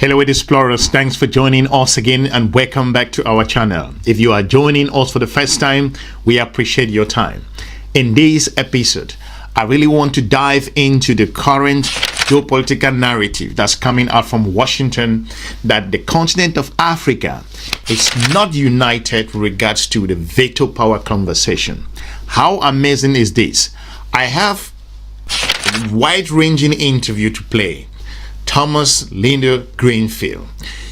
Hello explorers, thanks for joining us again and welcome back to our channel. If you are joining us for the first time, we appreciate your time. In this episode, I really want to dive into the current geopolitical narrative that's coming out from Washington that the continent of Africa is not united with regards to the veto power conversation. How amazing is this? I have a wide-ranging interview to play. Thomas Linda Greenfield.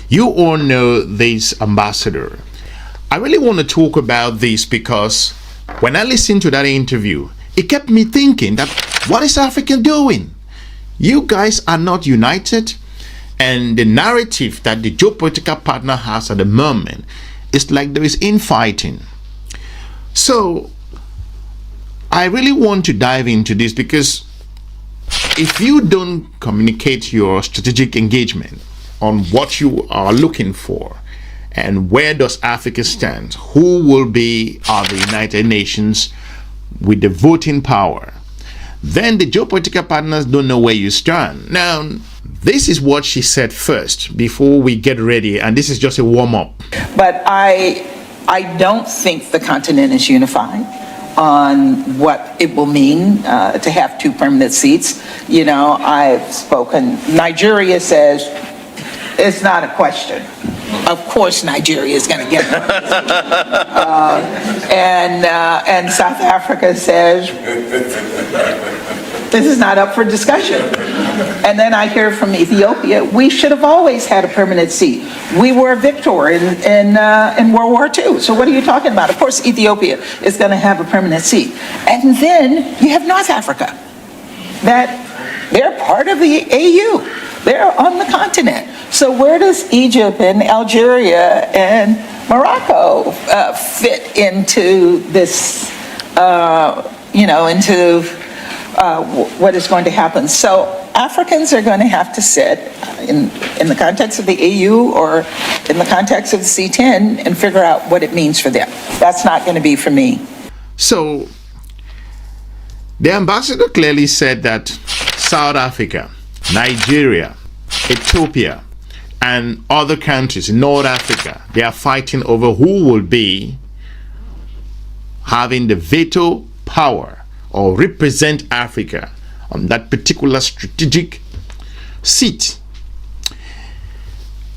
You all know this ambassador. I really want to talk about this because when I listened to that interview, it kept me thinking that what is Africa doing? You guys are not united, and the narrative that the geopolitical partner has at the moment is like there is infighting. So I really want to dive into this because if you don't communicate your strategic engagement on what you are looking for and where does Africa stand, who will be at the United Nations with the voting power, then the geopolitical partners don't know where you stand. Now, this is what she said first before we get ready, and this is just a warm-up. But I don't think the continent is unified on what it will mean to have two permanent seats. You know, I've spoken, Nigeria says it's not a question. Of course Nigeria is going to get one. And South Africa says this is not up for discussion. And then I hear from Ethiopia, we should have always had a permanent seat. We were a victor in World War II. So what are you talking about? Of course, Ethiopia is going to have a permanent seat. And then you have North Africa, that they're part of the AU. They're on the continent. So where does Egypt and Algeria and Morocco fit into this, into what is going to happen? So Africans are going to have to sit in the context of the AU or in the context of the C10 and figure out what it means for them. That's not going to be for me. So the ambassador clearly said that South Africa, Nigeria, Ethiopia, and other countries in North Africa, they are fighting over who will be having the veto power or represent Africa on that particular strategic seat.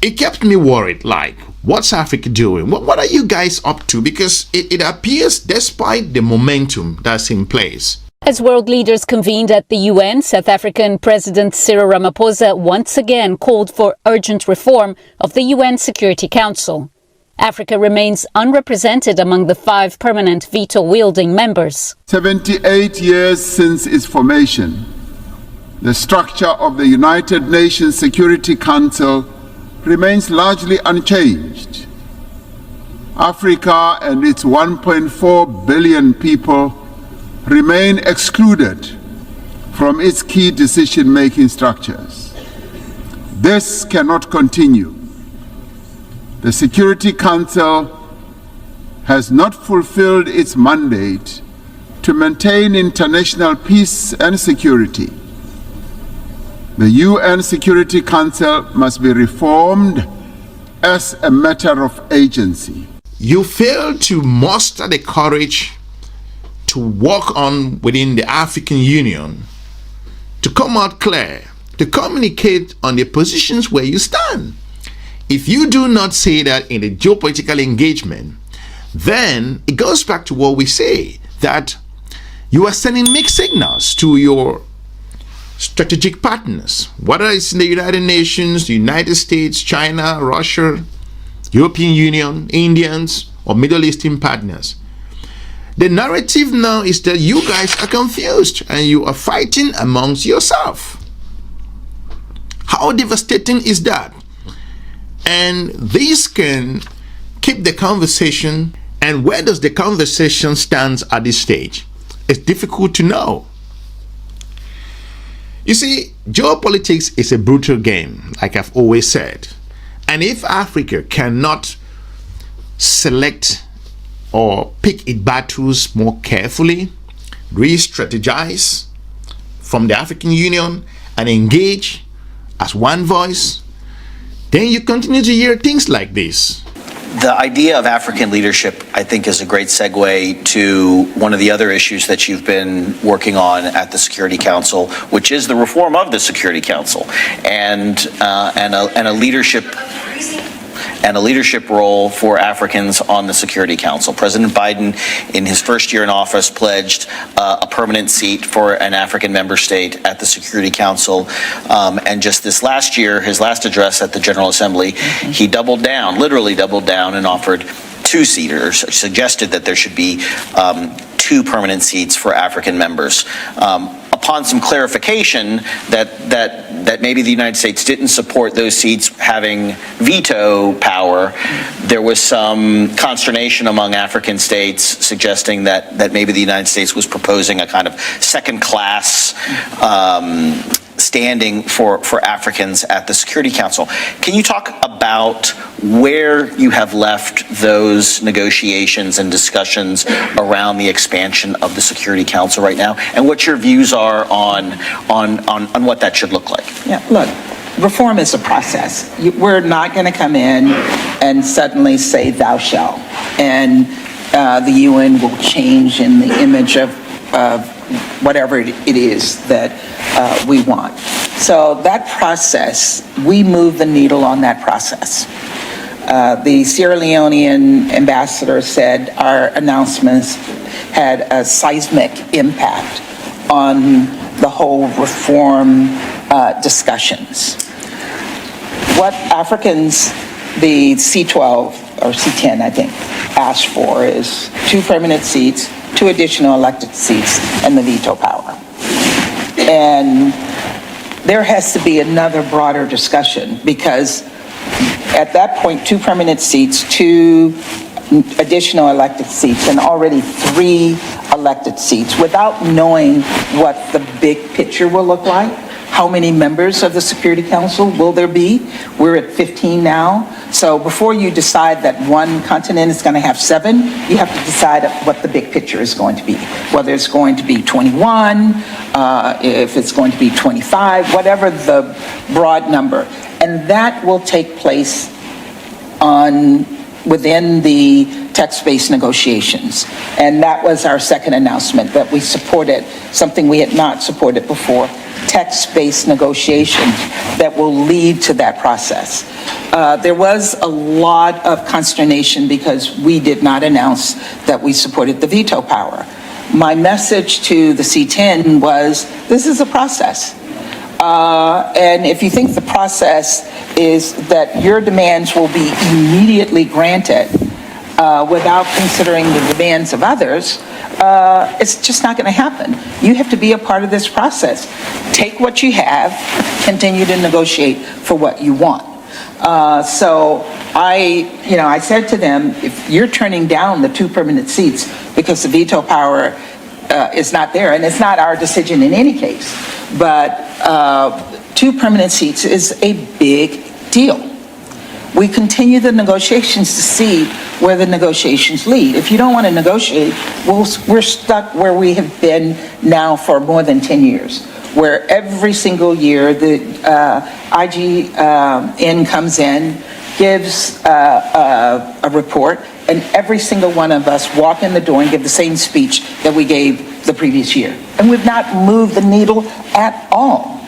It kept me worried, like, what's Africa doing? What are you guys up to? Because it appears, despite the momentum that's in place. As world leaders convened at the UN, South African President Cyril Ramaphosa once again called for urgent reform of the UN Security Council. Africa remains unrepresented among the 5 permanent veto-wielding members. 78 years since its formation, the structure of the United Nations Security Council remains largely unchanged. Africa and its 1.4 billion people remain excluded from its key decision-making structures. This cannot continue. The Security Council has not fulfilled its mandate to maintain international peace and security. The UN Security Council must be reformed as a matter of agency. You fail to muster the courage to work on within the African Union, to come out clear, to communicate on the positions where you stand. If you do not say that in the geopolitical engagement, then it goes back to what we say, that you are sending mixed signals to your strategic partners, whether it's in the United Nations, the United States, China, Russia, European Union, Indians, or Middle Eastern partners. The narrative now is that you guys are confused and you are fighting amongst yourself. How devastating is that? And this can keep the conversation. And where does the conversation stand at this stage? It's difficult to know. You see, geopolitics is a brutal game, like I've always said. And if Africa cannot select or pick its battles more carefully, re-strategize from the African Union and engage as one voice, then you continue to hear things like this. The idea of African leadership, I think, is a great segue to one of the other issues that you've been working on at the Security Council, which is the reform of the Security Council and a leadership role for Africans on the Security Council. President Biden, in his first year in office, pledged a permanent seat for an African member state at the Security Council. And just this last year, his last address at the General Assembly, he doubled down, literally doubled down, and offered two-seaters, suggested that there should be 2 permanent seats for African members. Upon some clarification that maybe the United States didn't support those seats having veto power, there was some consternation among African states suggesting that maybe the United States was proposing a kind of second-class standing for Africans at the Security Council. Can you talk about where you have left those negotiations and discussions around the expansion of the Security Council right now, and what your views are on what that should look like? Yeah, look, reform is a process. We're not going to come in and suddenly say thou shalt, and the UN will change in the image of whatever it is that we want. So that process, we move the needle on that process. The Sierra Leonean ambassador said our announcements had a seismic impact on the whole reform discussions. What Africans, the C12 or C10, I think, asked for is 2 permanent seats, 2 additional elected seats, and the veto power. And there has to be another broader discussion, because at that point, 2 permanent seats, 2 additional elected seats, and already 3 elected seats, without knowing what the big picture will look like. How many members of the Security Council will there be? We're at 15 now. So before you decide that one continent is going to have 7, you have to decide what the big picture is going to be. Whether it's going to be 21, if it's going to be 25, whatever the broad number. And that will take place within the text-based negotiations. And that was our second announcement, that we supported something we had not supported before, text-based negotiations that will lead to that process. There was a lot of consternation because we did not announce that we supported the veto power. My message to the C10 was, this is a process. And if you think the process is that your demands will be immediately granted without considering the demands of others, it's just not going to happen. You have to be a part of this process. Take what you have, continue to negotiate for what you want. So I said to them, if you're turning down the 2 permanent seats because the veto power is not there, and it's not our decision in any case, but 2 permanent seats is a big deal. We continue the negotiations to see where the negotiations lead. If you don't want to negotiate, we're stuck where we have been now for more than 10 years, where every single year the IGN comes in, gives a report, and every single one of us walk in the door and give the same speech that we gave the previous year. And we've not moved the needle at all.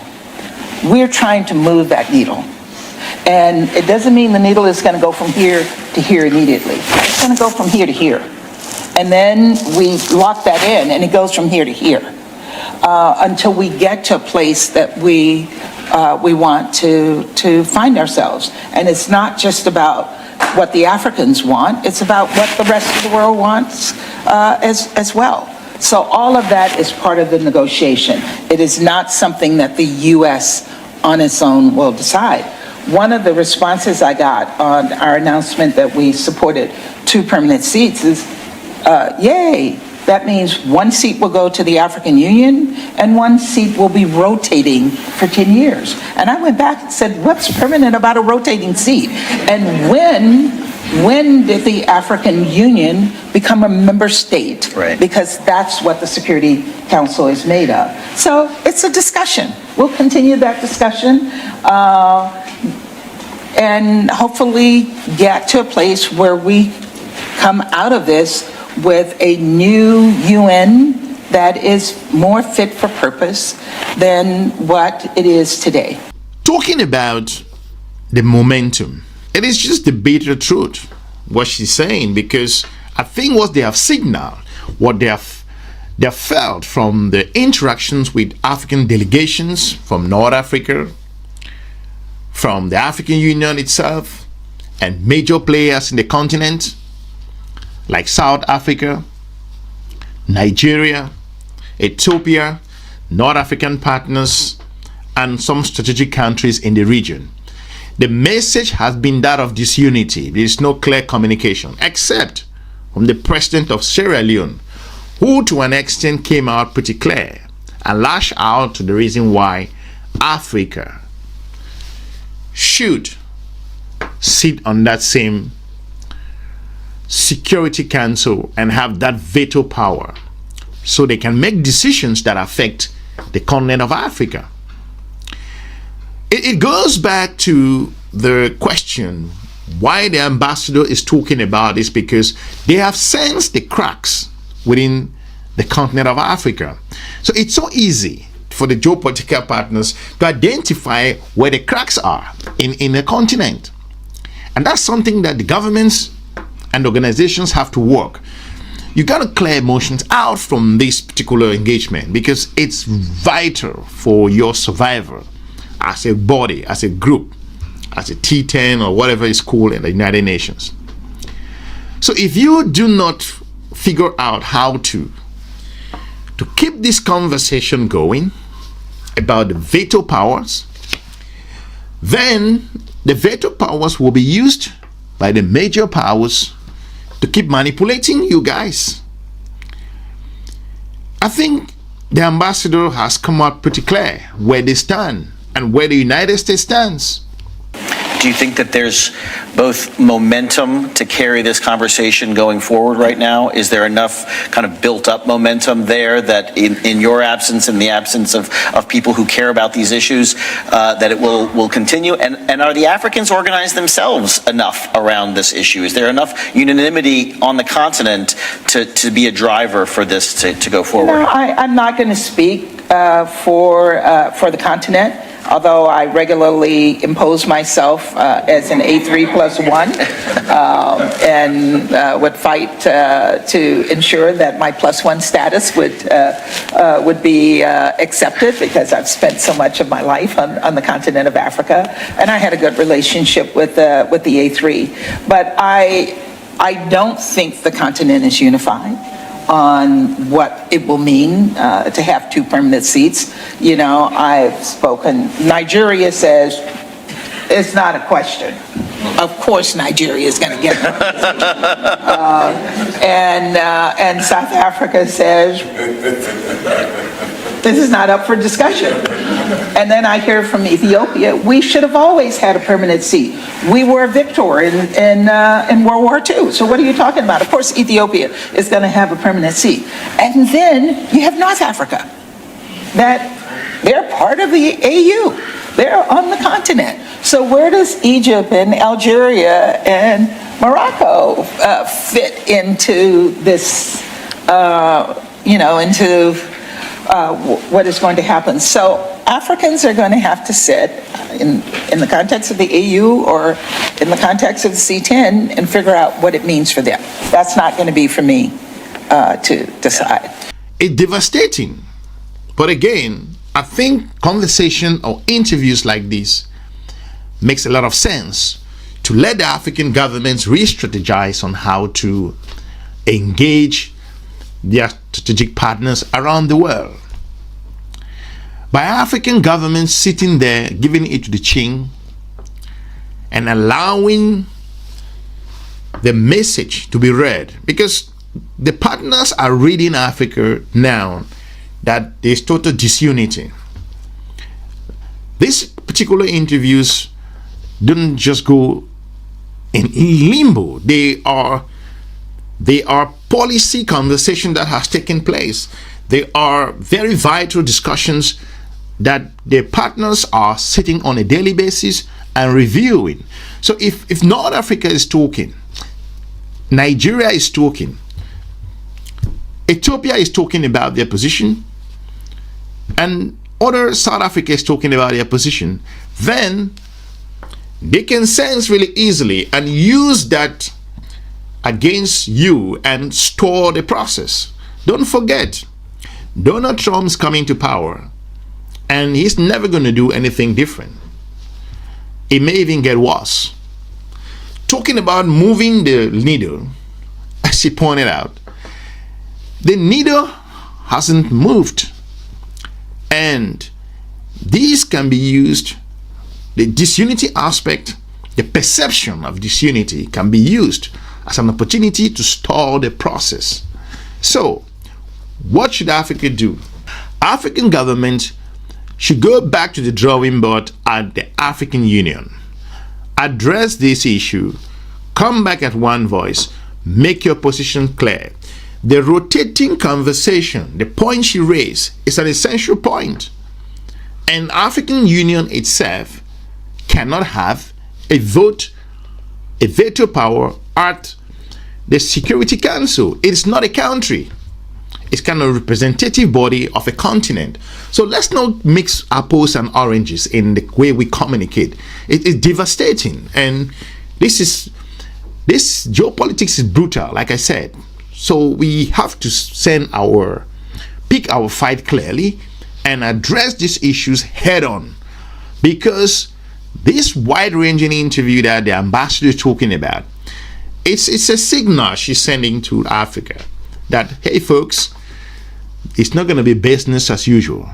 We're trying to move that needle. And it doesn't mean the needle is going to go from here to here immediately. It's going to go from here to here. And then we lock that in, and it goes from here to here until we get to a place that we want to find ourselves. And it's not just about what the Africans want, it's about what the rest of the world wants as well. So all of that is part of the negotiation. It is not something that the U.S. on its own will decide. One of the responses I got on our announcement that we supported 2 permanent seats is, yay, that means 1 seat will go to the African Union and 1 seat will be rotating for 10 years. And I went back and said, what's permanent about a rotating seat? And when did the African Union become a member state? Right. Because that's what the Security Council is made of. So it's a discussion. We'll continue that discussion. and hopefully get to a place where we come out of this with a new UN that is more fit for purpose than what it is today. Talking about the momentum, it is just the bitter truth, what she's saying, because I think what they have signaled, what they have felt from the interactions with African delegations from North Africa, from the African Union itself, and major players in the continent, like South Africa, Nigeria, Ethiopia, North African partners, and some strategic countries in the region. The message has been that of disunity. There is no clear communication, except from the president of Sierra Leone, who to an extent came out pretty clear and lashed out to the reason why Africa should sit on that same Security Council and have that veto power so they can make decisions that affect the continent of Africa. It goes back to the question why the ambassador is talking about this, because they have sensed the cracks within the continent of Africa. So it's so easy for the geopolitical partners to identify where the cracks are in the continent. And that's something that the governments and organizations have to work. You got to clear emotions out from this particular engagement, because it's vital for your survival as a body, as a group, as a T10 or whatever it's called in the United Nations. So if you do not figure out how to keep this conversation going about the veto powers, then the veto powers will be used by the major powers to keep manipulating you guys. I think the ambassador has come out pretty clear where they stand and where the United States stands. Do you think that there's both momentum to carry this conversation going forward right now? Is there enough kind of built up momentum there that in your absence, in the absence of people who care about these issues, that it will continue? And are the Africans organized themselves enough around this issue? Is there enough unanimity on the continent to be a driver for this to go forward? No, I'm not going to speak for the continent, although I regularly impose myself as an A3 plus one, and would fight to ensure that my plus one status would be accepted, because I've spent so much of my life on the continent of Africa, and I had a good relationship with the A3. But I don't think the continent is unified on what it will mean to have 2 permanent seats. You know, I've spoken, Nigeria says it's not a question. Of course Nigeria is going to get it. And South Africa says this is not up for discussion. And then I hear from Ethiopia, we should have always had a permanent seat. We were a victor in World War II. So what are you talking about? Of course Ethiopia is going to have a permanent seat. And then you have North Africa, that they're part of the AU. They're on the continent. So where does Egypt and Algeria and Morocco fit into this, into what is going to happen? So Africans are going to have to sit in the context of the AU or in the context of the C10 and figure out what it means for them. That's not going to be for me to decide. It's devastating. But again, I think conversation or interviews like this makes a lot of sense to let the African governments re-strategize on how to engage their strategic partners around the world. By African governments sitting there, giving it to the chin and allowing the message to be read, because the partners are reading Africa now that there's total disunity. These particular interviews don't just go in limbo. They are policy conversation that has taken place. They are very vital discussions that the partners are sitting on a daily basis and reviewing. So if North Africa is talking, Nigeria is talking, Ethiopia is talking about their position, and other South Africa is talking about their position, then they can sense really easily and use that against you and store the process. Don't forget, Donald Trump's coming to power, and he's never going to do anything different. It may even get worse. Talking about moving the needle, as he pointed out, the needle hasn't moved. And these can be used, the disunity aspect, the perception of disunity can be used as an opportunity to stall the process. So, what should Africa do? African governments should go back to the drawing board at the African Union, address this issue, come back at one voice, make your position clear. The rotating conversation, the point she raised, is an essential point. And African Union itself cannot have a veto power at the Security Council. It's not a country. It's kind of a representative body of a continent. So let's not mix apples and oranges in the way we communicate. It is devastating. And this geopolitics is brutal, like I said. So we have to pick our fight clearly and address these issues head on, because this wide-ranging interview that the ambassador is talking about, it's a signal she's sending to Africa that, hey folks, it's not going to be business as usual,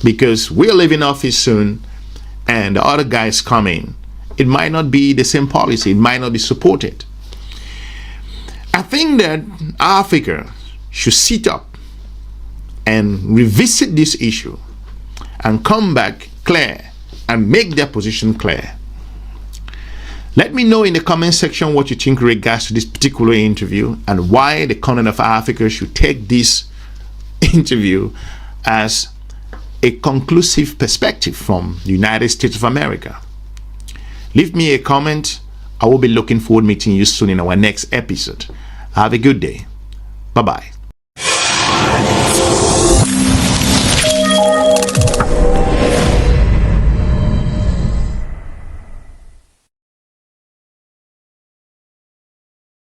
because we're leaving office soon and the other guys coming. It might not be the same policy, it might not be supported. I think that Africa should sit up and revisit this issue and come back clear and make their position clear. Let me know in the comment section what you think in regards to this particular interview and why the continent of Africa should take this interview as a conclusive perspective from the United States of America. Leave me a comment. I will be looking forward to meeting you soon in our next episode. Have a good day. Bye-bye.